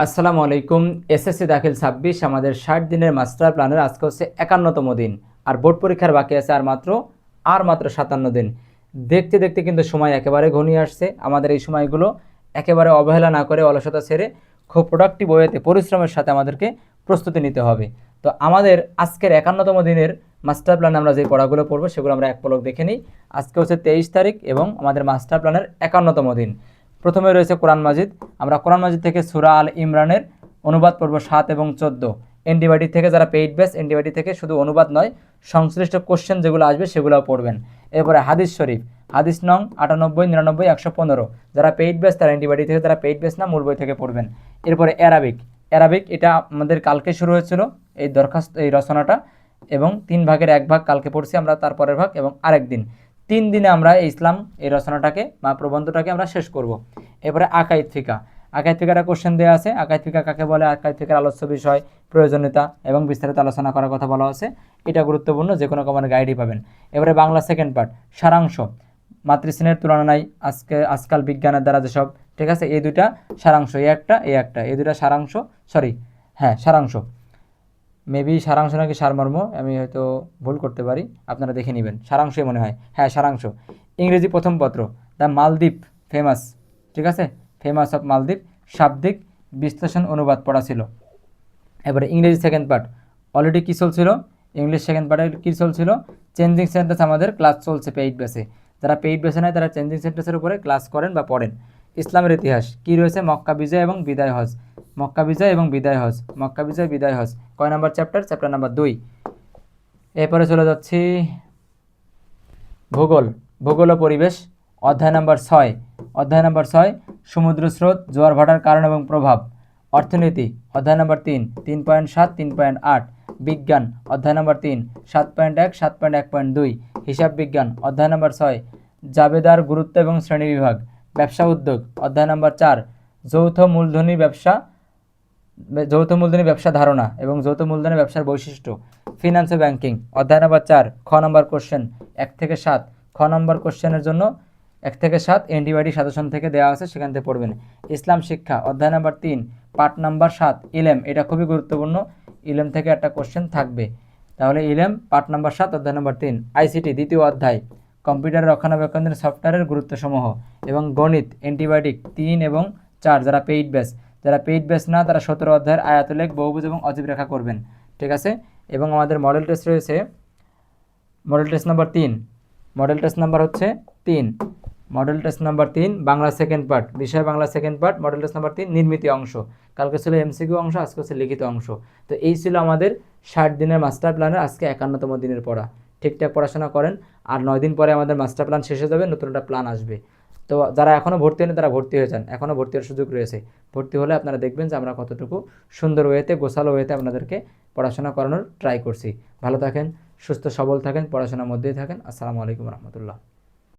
আসসালামু আলাইকুম। এসএসসি দাখিল ২৬ আমাদের ৬০ দিনের মাস্টার প্ল্যানের আজকে হচ্ছে ৫১তম দিন। আর বোর্ড পরীক্ষার বাকি আছে আর মাত্র ৫৭ দিন। দেখতে দেখতে কিন্তু সময় একেবারে ঘনিয়ে আসছে। আমাদের এই সময়গুলো একেবারে অবহেলা না করে অলসতা ছেড়ে খুব প্রোডাক্টিভ ওয়েতে পরিশ্রমের সাথে আমাদেরকে প্রস্তুতি নিতে হবে। তো আমাদের আজকের ৫১তম দিনের মাস্টার প্ল্যানে আমরা যে পড়াগুলো পড়বো সেগুলো আমরা এক পলক দেখে নিই। আজকে হচ্ছে ২৩ তারিখ এবং আমাদের মাস্টার প্ল্যানের ৫১তম দিন। প্রথমে রয়েছে কোরআন মাজিদ। আমরা কোরআন মাজিদ থেকে সূরা আল ইমরানের অনুবাদ পড়ব ৭ এবং ১৪। এনডিবাইডি থেকে যারা পেইড ব্যাচ, এনডিবাইডি থেকে শুধু অনুবাদ নয়, সংশ্লিষ্ট কোশ্চেন যেগুলো আসবে সেগুলোও পড়বেন। এরপরে হাদিস শরীফ, হাদিস নং ৯৮, ৯৯, ১১৫। যারা পেইড ব্যাচ তারা এনডিবাইডি থেকে, যারা পেইড ব্যাচ না মূল বই থেকে পড়বেন। এরপরে অ্যারাবিক এটা আমাদের কালকে শুরু হয়েছিল এই রচনাটা, এবং ৩ ভাগের ১ ভাগ কালকে পড়ছি আমরা, তারপরের ভাগ এবং আরেক দিন। ৩ দিনে আমরা ইসলাম এই রচনাটাকে বা প্রবন্ধটাকে আমরা শেষ করব। এরপরে আকাইদ ফিকাটা কোশ্চেন দেওয়া আছে। আকাইদ ফিকা কাকে বলে, আকাইদ ফিকার আলোচ্য বিষয়, প্রয়োজনীয়তা এবং বিস্তারিত আলোচনা করার কথা বলা আছে। এটা গুরুত্বপূর্ণ, যে কোনো কমার গাইডই পাবেন। এবারে বাংলা সেকেন্ড পার্ট, সারাংশ। মাতৃশ্রেণীর তুলনা নাই, আজকাল বিজ্ঞানের দ্বারা যেসব, ঠিক আছে, এই দুইটা সারাংশ, এই দুইটা সারাংশ, সারাংশ। মেবি সারাংশ নাকি সারমর্ম, আমি হয়তো ভুল করতে পারি, আপনারা দেখে নেবেন। সারাংশই মনে হয়, সারাংশ। ইংরেজি প্রথম পত্র, দ্য মালদ্বীপ ফেমাস, ঠিক আছে, ফেমাস অফ মালদ্বীপ, শাব্দিক বিশ্লেষণ অনুবাদ পড়া ছিল। এবারে ইংরেজি সেকেন্ড পার্ট অলরেডি কী চলছিল, ইংলিশ সেকেন্ড পার্টে কী চলছিল, চেঞ্জিং সেন্টেন্স আমাদের ক্লাস চলছে পেইড বেসে। যারা পেইড বেসে নেয় তারা চেঞ্জিং সেন্টেন্সের উপরে ক্লাস করেন বা পড়েন। ইসলামের ইতিহাস কী রয়েছে, মক্কা বিজয় এবং বিদায় হজ, মক্কা বিজয় বিদায় হজ। কয় নাম্বার চ্যাপ্টার নাম্বার ২। এরপরে চলে যাচ্ছি ভূগোল ও পরিবেশ, অধ্যায় নাম্বার ৬, সমুদ্র স্রোত, জোয়ার ভাটার কারণ এবং প্রভাব। অর্থনীতি অধ্যায় নাম্বার ৩, ৩.৭, ৩.৮। বিজ্ঞান অধ্যায় নাম্বার ৩, ৭.১, ৭.১.২। হিসাব বিজ্ঞান অধ্যায় নাম্বার ৬, জাবেদার গুরুত্ব এবং শ্রেণীবিভাগ। ব্যবসা উদ্যোগ অধ্যায় নাম্বার ৪, যৌথ মূলধনী ব্যবসা ধারণা এবং যৌথ মূলধনী ব্যবসার বৈশিষ্ট্য। ফিনান্স ও ব্যাংকিং অধ্যায় নাম্বার ৪, খ নম্বর কোশ্চেন ১ থেকে ৭। খ নম্বর কোশ্চেনের জন্য ১ থেকে ৭ এনডিবাইডি সাজেশন থেকে দেওয়া আছে, সেখান থেকে পড়বেন। ইসলাম শিক্ষা অধ্যায় নাম্বার ৩, পার্ট নাম্বার ৭, ইলেম। এটা খুবই গুরুত্বপূর্ণ, ইলেম থেকে একটা কোশ্চেন থাকবে, তাহলে ইলেম পার্ট নাম্বার ৭ অধ্যায় নাম্বার ৩। আইসিটি দ্বিতীয় অধ্যায়, কম্পিউটার রক্ষণাবেক্ষণের সফটওয়্যারের গুরুত্বসমূহ। এবং গণিত এন্টিবায়োটিক ৩ এবং ৪, যারা পেইড ব্যাচ না তারা ১৭ অধ্যায়ের আয়াতুলেখ, বহুভুজ এবং অজীব রেখা করবেন, ঠিক আছে। এবং আমাদের মডেল টেস্ট রয়েছে, model test number ৩, model test number ৩, Bangla second part, বিষয় Bangla second part, model test number ৩, নির্মিত অংশ। কালকে ছিল এমসিকিউ অংশ, আজকে হচ্ছে লিখিত অংশ। তো এই ছিল আমাদের ৬০ দিনের মাস্টার প্ল্যানের আজকে ৫১তম দিনের পড়া। ঠিকঠাক পড়াশোনা করেন, আর ৯ দিন পরে আমাদের মাস্টার প্ল্যান শেষ হয়ে যাবে, নতুন একটা প্ল্যান আসবে। তো যারা এখনও ভর্তি হয়নি তারা ভর্তি হয়ে যান, এখনও ভর্তি হওয়ার সুযোগ রয়েছে। ভর্তি হলে আপনারা দেখবেন যে আমরা কতটুকু সুন্দর ওয়েতে, গোছালো ওয়েতে আপনাদেরকে পড়াশোনা করানোর ট্রাই করছি। ভালো থাকেন, সুস্থ সবল থাকেন, পড়াশোনার মধ্যেই থাকেন। আসসালামু আলাইকুম রহমতুল্লাহ।